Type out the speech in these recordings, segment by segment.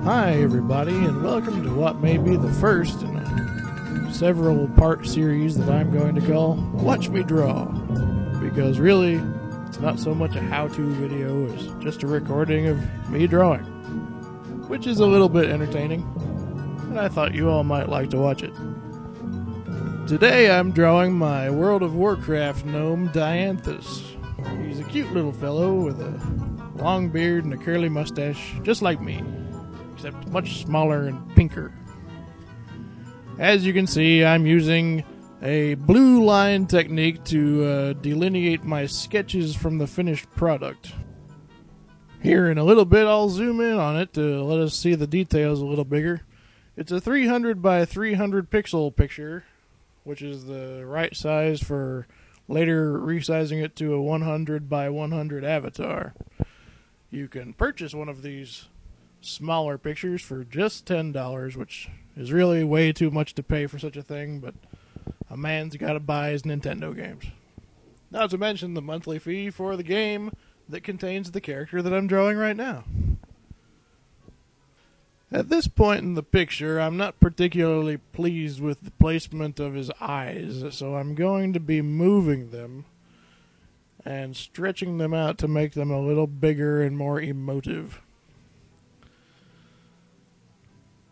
Hi everybody, and welcome to what may be the first in a several part series that I'm going to call Watch Me Draw. Because really, it's not so much a how-to video as just a recording of me drawing. Which is a little bit entertaining, and I thought you all might like to watch it. Today I'm drawing my World of Warcraft gnome Dianthus. He's a cute little fellow with a long beard and a curly mustache, just like me, except much smaller and pinker. As you can see, I'm using a blue line technique to delineate my sketches from the finished product. Here in a little bit I'll zoom in on it to let us see the details a little bigger. It's a 300 by 300 pixel picture, which is the right size for later resizing it to a 100 by 100 avatar. You can purchase one of these smaller pictures for just $10, which is really way too much to pay for such a thing, but a man's gotta buy his Nintendo games. Not to mention the monthly fee for the game that contains the character that I'm drawing right now. At this point in the picture, I'm not particularly pleased with the placement of his eyes, so I'm going to be moving them and stretching them out to make them a little bigger and more emotive.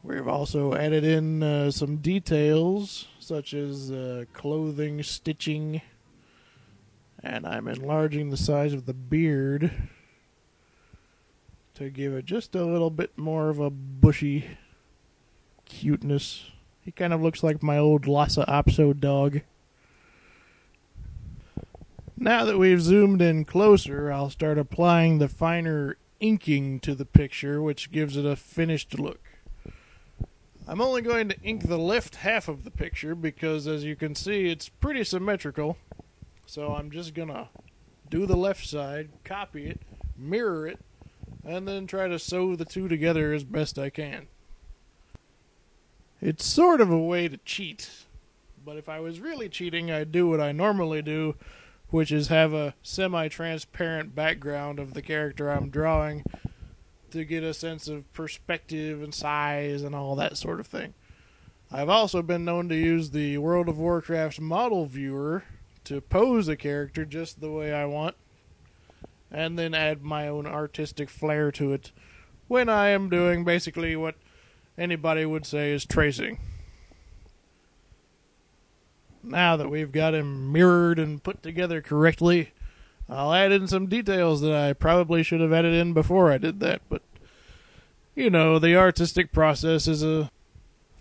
We've also added in some details, such as clothing stitching, and I'm enlarging the size of the beard to give it just a little bit more of a bushy cuteness. He kind of looks like my old Lhasa Apso dog. Now that we've zoomed in closer, I'll start applying the finer inking to the picture, which gives it a finished look. I'm only going to ink the left half of the picture because, as you can see, it's pretty symmetrical. So I'm just going to do the left side, copy it, mirror it, and then try to sew the two together as best I can. It's sort of a way to cheat, but if I was really cheating, I'd do what I normally do, which is have a semi-transparent background of the character I'm drawing to get a sense of perspective and size and all that sort of thing. I've also been known to use the World of Warcraft model viewer to pose a character just the way I want, and then add my own artistic flair to it when I am doing basically what anybody would say is tracing. Now that we've got him mirrored and put together correctly, I'll add in some details that I probably should have added in before I did that, but you know, the artistic process is a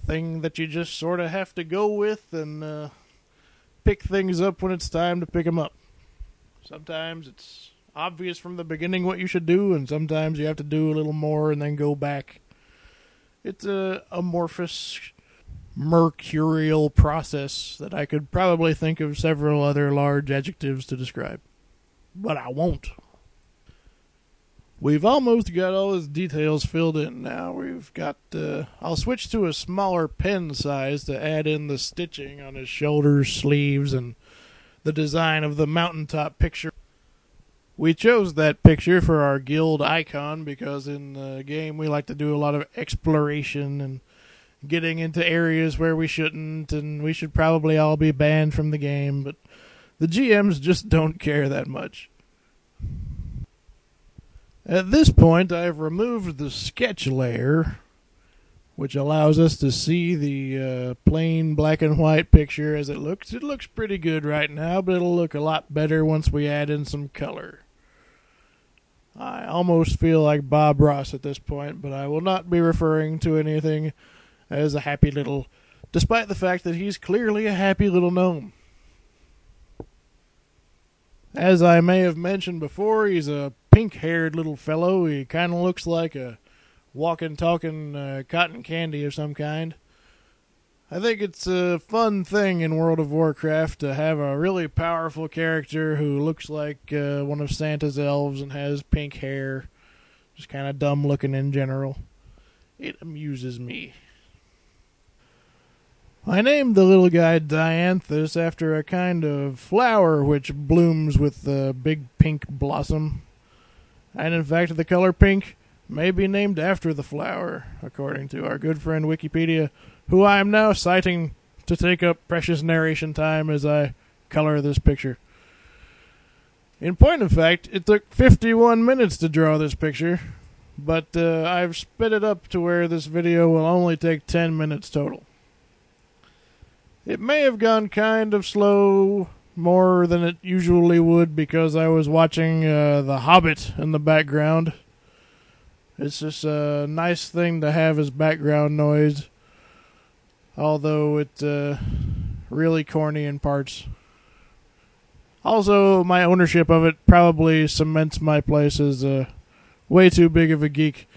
thing that you just sort of have to go with and pick things up when it's time to pick them up. Sometimes it's obvious from the beginning what you should do, and sometimes you have to do a little more and then go back. It's a amorphous, mercurial process that I could probably think of several other large adjectives to describe. But I won't. We've almost got all his details filled in now. We've got, I'll switch to a smaller pen size to add in the stitching on his shoulders, sleeves, and the design of the mountaintop picture. We chose that picture for our guild icon because in the game we like to do a lot of exploration and getting into areas where we shouldn't, and we should probably all be banned from the game, but the GMs just don't care that much. At this point, I've removed the sketch layer, which allows us to see the plain black and white picture as it looks. It looks pretty good right now, but it'll look a lot better once we add in some color. I almost feel like Bob Ross at this point, but I will not be referring to anything as a happy little, despite the fact that he's clearly a happy little gnome. As I may have mentioned before, he's a pink-haired little fellow. He kind of looks like a walking, talking cotton candy of some kind. I think it's a fun thing in World of Warcraft to have a really powerful character who looks like one of Santa's elves and has pink hair. Just kind of dumb looking in general. It amuses me. I named the little guy Dianthus after a kind of flower which blooms with a big pink blossom. And in fact, the color pink may be named after the flower, according to our good friend Wikipedia, who I am now citing to take up precious narration time as I color this picture. In point of fact, it took 51 minutes to draw this picture, but I've sped it up to where this video will only take 10 minutes total. It may have gone kind of slow, more than it usually would, because I was watching The Hobbit in the background. It's just a nice thing to have as background noise, although it's really corny in parts. Also, my ownership of it probably cements my place as way too big of a geek.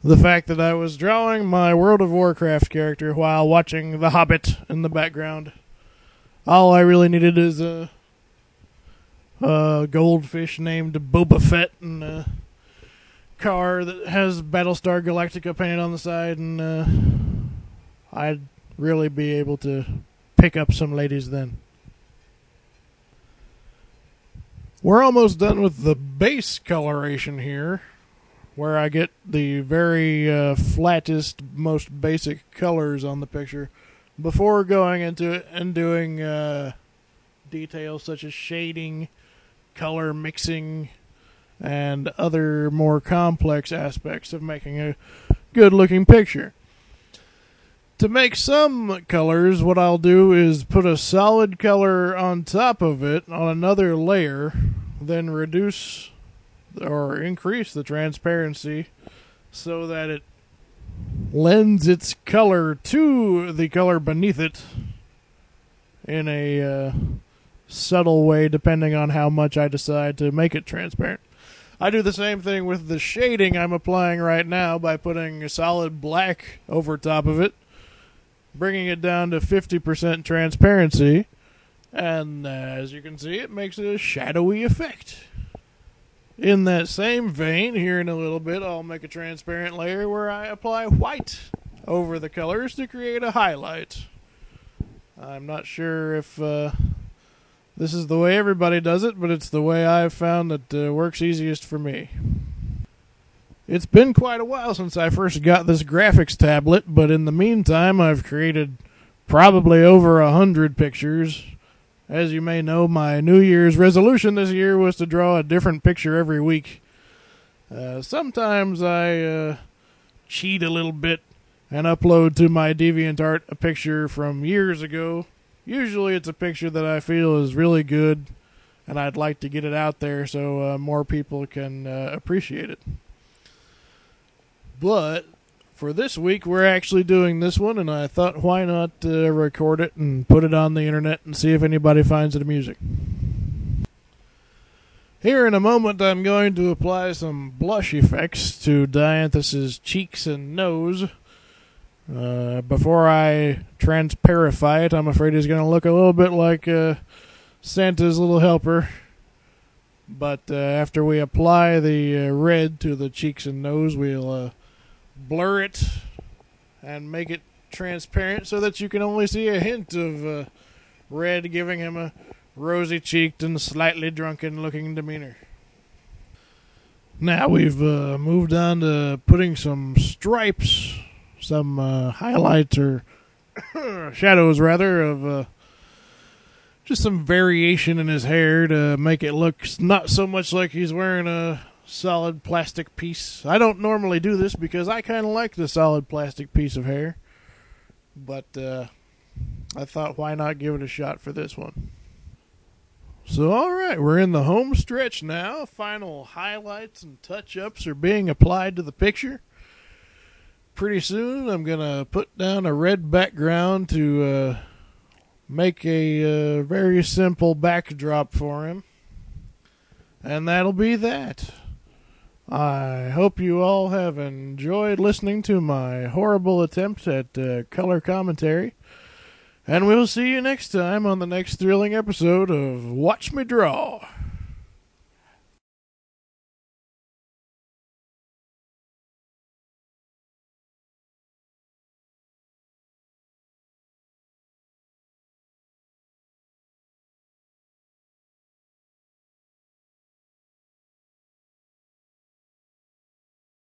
The fact that I was drawing my World of Warcraft character while watching The Hobbit in the background. All I really needed is a goldfish named Boba Fett and a car that has Battlestar Galactica painted on the side, and I'd really be able to pick up some ladies then. We're almost done with the base coloration here, where I get the very flattest, most basic colors on the picture before going into it and doing details such as shading, color mixing, and other more complex aspects of making a good-looking picture. To make some colors, what I'll do is put a solid color on top of it on another layer, then reduce or increase the transparency so that it lends its color to the color beneath it in a subtle way, depending on how much I decide to make it transparent. I do the same thing with the shading I'm applying right now by putting a solid black over top of it, bringing it down to 50% transparency, and as you can see, it makes a shadowy effect. In that same vein, here in a little bit, I'll make a transparent layer where I apply white over the colors to create a highlight. I'm not sure if this is the way everybody does it, but it's the way I've found that works easiest for me. It's been quite a while since I first got this graphics tablet, but in the meantime I've created probably over 100 pictures. As you may know, my New Year's resolution this year was to draw a different picture every week. Sometimes I cheat a little bit and upload to my DeviantArt a picture from years ago. Usually it's a picture that I feel is really good, and I'd like to get it out there so more people can appreciate it. But for this week, we're actually doing this one, and I thought, why not record it and put it on the internet and see if anybody finds it amusing. Here in a moment, I'm going to apply some blush effects to Dianthus's cheeks and nose. Before I transparify it, I'm afraid he's going to look a little bit like Santa's little helper. But after we apply the red to the cheeks and nose, we'll blur it and make it transparent so that you can only see a hint of red, giving him a rosy-cheeked and slightly drunken-looking demeanor. Now we've moved on to putting some stripes, some highlights or shadows, rather, of just some variation in his hair to make it look not so much like he's wearing a solid plastic piece. I don't normally do this because I kind of like the solid plastic piece of hair, but I thought, why not give it a shot for this one? So alright, we're in the home stretch now. Final highlights and touch-ups are being applied to the picture. Pretty soon I'm going to put down a red background to make a very simple backdrop for him. And that'll be that. I hope you all have enjoyed listening to my horrible attempt at color commentary. And we'll see you next time on the next thrilling episode of Watch Me Draw.